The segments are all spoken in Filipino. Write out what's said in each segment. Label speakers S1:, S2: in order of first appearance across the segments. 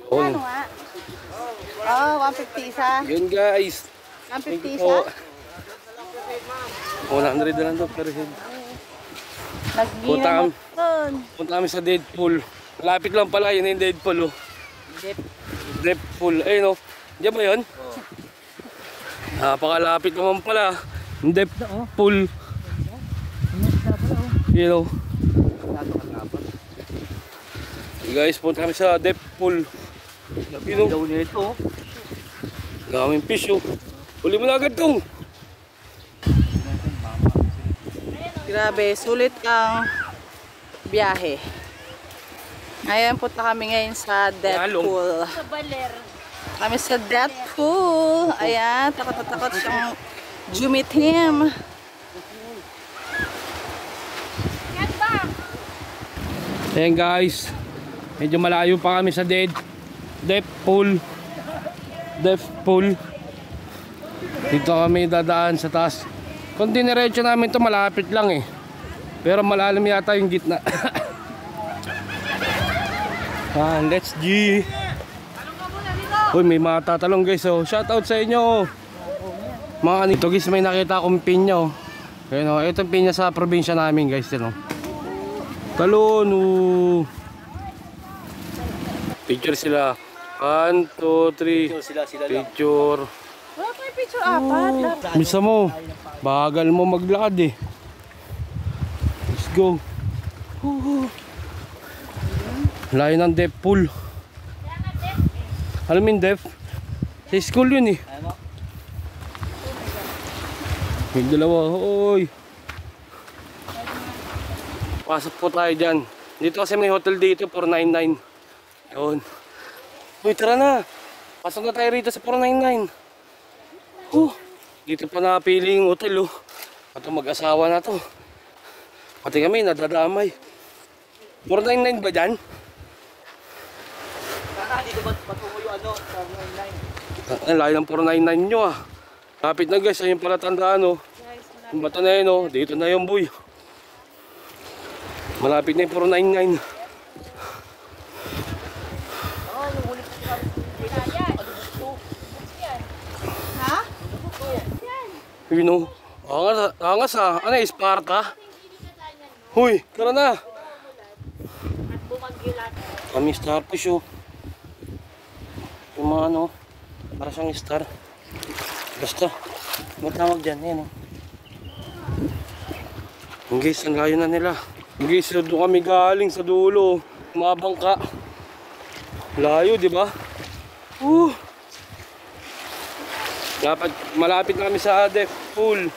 S1: Ano nga? Oh, 150 isa.
S2: Yun guys.
S1: 150 isa.
S2: 100 na lang daw per head.
S1: Nagginamot.
S2: Punta kami sa Deadpool. Malapit lang pala, yun yung Deadpool. Oh. Deadpool. Ayun oh. Diyan ba yun? Napakalapit naman pala. Deadpool. Yun oh. Hey guys, punta kami sa Deadpool. Yun oh. Daming fish oh. Huli mo na agad tong.
S1: Grabe, sulit ang biyahe. Ngayon punta kami ngayon sa Deadpool. Kami sa Deadpool. Ayan, takot na takot siyang jumitim.
S2: Ayan guys, medyo malayo pa kami sa Deadpool. Dito kami dadaan sa taas. Kung diniretso namin to malapit lang eh. Pero malalim yata yung gitna. Let's G. Uy, may mga tatalong guys oh. Shout out sa inyo. Mga nito guys, may nakita akong pinya oh. Ayun oh, itong pinya sa probinsya namin guys din oh. Talon oh. Picture sila. 1, 2, 3. Picture.
S1: Wala pa yung picture apat.
S2: Bisa mo. Bagal mo maglakad eh. Let's go. Layo ng Deadpool. Alam mo yung Def? Sa school yun eh. May dalawa. Oy. Pasok po tayo dyan. Dito kasi may hotel dito, 499. Yun. Uy, tara na. Pasok na tayo rito sa 499. Dito pa napili yung hotel oh. Ito mag-asawa na to. Pati kami nadadamay. 499 ba dyan?
S3: Dito ba patungo yung ano? 499.
S2: Ang layo ng 499 nyo ah. Kapit na guys, ayun pala tandaan oh. Yung bata na yun oh. Dito na yung boy. Malapit na yung 499. Yun o. Angas ha. Ano yung Sparta? Huy, tara na. Kami starfish o. Yung mga ano. Para siyang star. Basta. Matawag dyan. Yan o. Guys, ang layo na nila. Guys, doon kami galing sa dulo. Mabangka. Layo, di ba? Dapat malapit na kami sa Deadpool.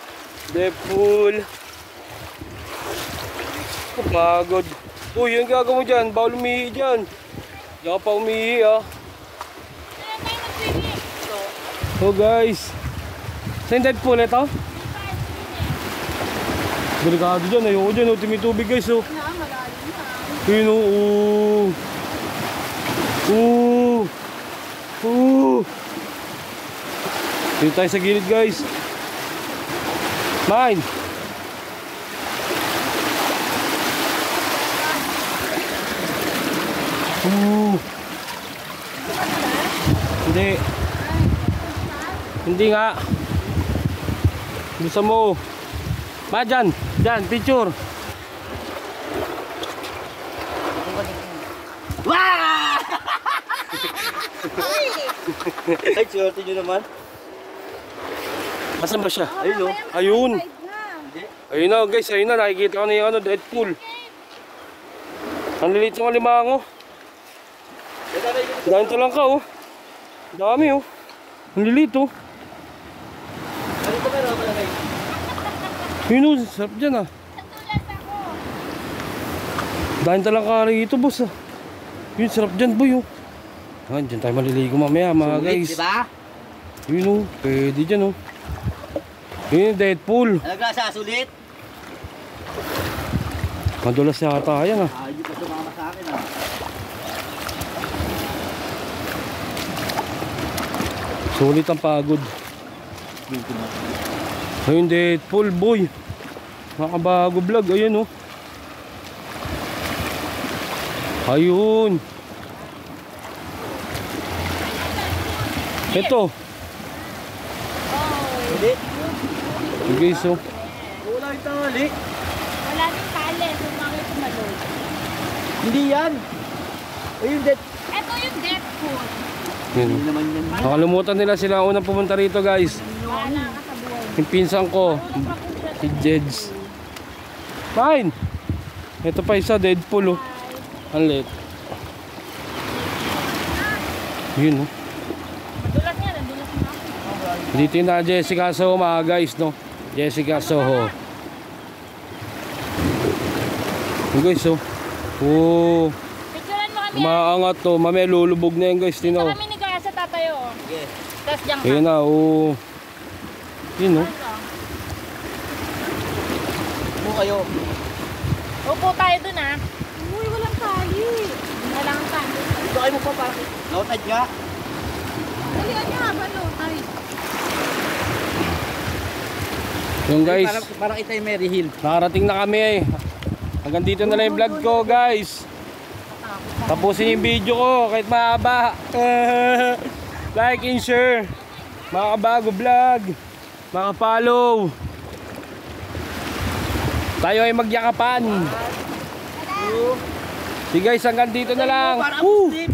S2: Kapagod. Uy, yung gagawin mo dyan. Bawal umihi dyan. Diyan ka pa umihi ah. Oh guys. Saan Deadpool ito? Delikado dyan. Ayoko dyan. Tumitubig guys oh. Yun oh. Dito tayo sa gilid guys. Mine. Hindi nga. Gusto mo. Ma dyan. Dyan, picture.
S3: Wah! Ay, swerte nyo naman.
S2: Asan ba siya?
S3: Ayun o.
S2: Ayun. Ayun na guys, ayun na. Nakikita ko na yung ano, Deadpool. Ang lilit ng alimango. Ganito lang ka oh. Dami oh. Ang lilit oh.
S3: Ano ito meron ako lagay?
S2: Yun oh, sarap dyan ah. Dahil talang ka rito boss ah. Yun, sarap dyan boy oh. Dyan tayo maliligo mamaya mga guys.
S3: Sulit, diba?
S2: Yun oh, pwede dyan oh. Yun yung Deadpool.
S3: Talaga sa sulit?
S2: Madulas yata yan ah.
S3: Hindi pa sumama sa akin ah.
S2: Sulit ang pagod. Ayun Deadpool boy. Nakabago vlog. Ayun oh. Ayun. Ito.
S3: Hindi.
S2: Guys, oh.
S3: Wala yung tali.
S4: Wala din tali. Sumangit malod.
S3: Hindi yan. Ayun, dead.
S4: Ito yung Deadpool.
S2: Yun.
S3: Hindi naman yan.
S2: Nakalimutan nila sila unang pumunta rito, guys.
S4: Wala ka sa buhay.
S2: Yung pinsan ko, si Jedz. Fine. Ito pa isa, Deadpool, oh. Ang lit. Yun, oh.
S4: Madulas nga. Nadulas na ako.
S2: Dito yung na Jessica Soho, mga guys, no? Jessica Soho. Yung guys, oh. Oh.
S4: Picturean mo kami.
S2: Umaangat, to. Mamaya lulubog na yan, guys.
S4: Sa
S2: Tino.
S4: kami ni Kuya sa tatayo.
S3: Sige.
S4: Tapos diyan ka.
S2: Ayun na, oh. Yun, oh.
S3: Mo kayo.
S4: Upo tayo dun ah. Uy, walang tali. Walang tali.
S3: Dito kayo mo pa para. Lautad nga.
S4: Dalihan niya ba no? Ay.
S2: Yung guys,
S3: Parang ito yung Mary Hill.
S2: nakarating na kami, eh. Hanggang dito na lang yung vlog ko, guys. Tapusin yung video ko, kahit mahaba. Like and share. Mga kabago vlog. Mga follow. Tayo ay magyakapan. See guys, hanggang dito na lang.
S3: Parang
S2: Woo!
S3: Muslim.